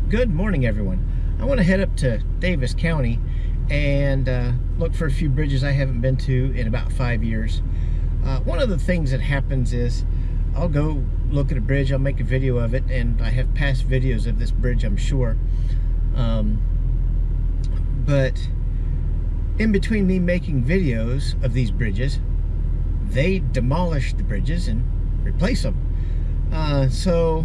Good morning, everyone. I want to head up to Davis County and look for a few bridges I haven't been to in about 5 years. One of the things that happens is I'll go look at a bridge, I'll make a video of it, and I have past videos of this bridge, I'm sure. But in between me making videos of these bridges, they demolish the bridges and replace them. So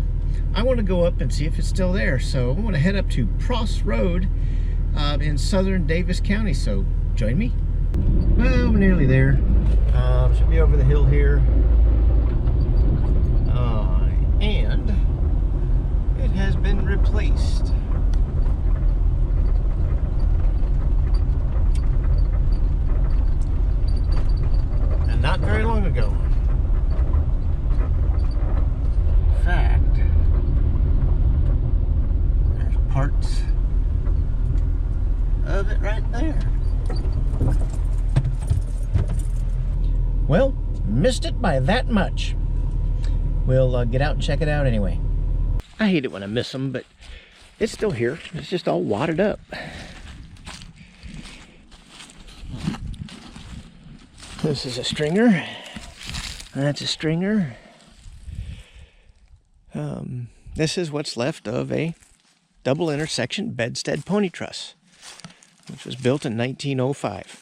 I want to go up and see if it's still there. So I want to head up to Pross Road in southern Davis County. So join me. Well, we're nearly there. Should be over the hill here. And it has been replaced. And not very long ago. In fact, there's parts of it right there. Well, missed it by that much. We'll get out and check it out anyway. I hate it when I miss them, but it's still here. It's just all wadded up. This is a stringer. That's a stringer. This is what's left of a double intersection bedstead pony truss, which was built in 1905.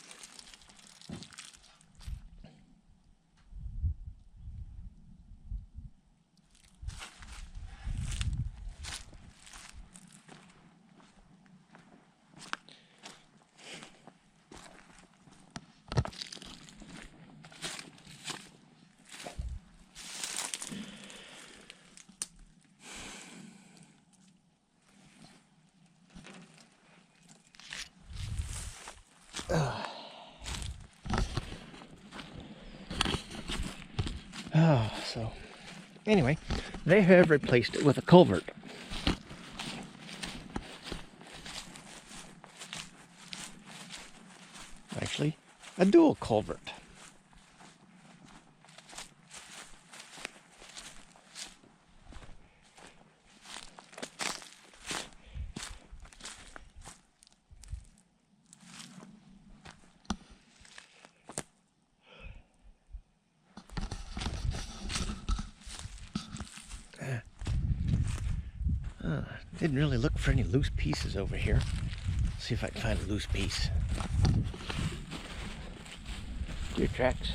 So anyway, they have replaced it with a culvert. Actually, a dual culvert. Didn't really look for any loose pieces over here. Let's see if I can find a loose piece. Deer tracks.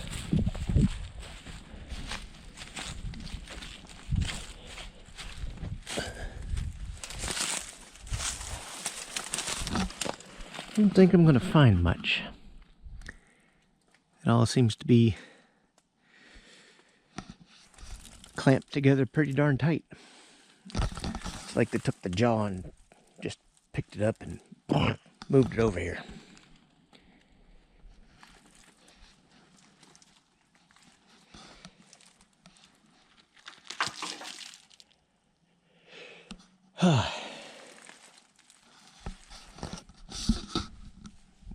I don't think I'm going to find much. It all seems to be clamped together pretty darn tight. It's like they took the jaw and just picked it up and moved it over here.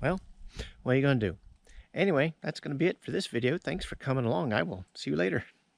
Well, what are you going to do? Anyway, that's going to be it for this video. Thanks for coming along. I will see you later.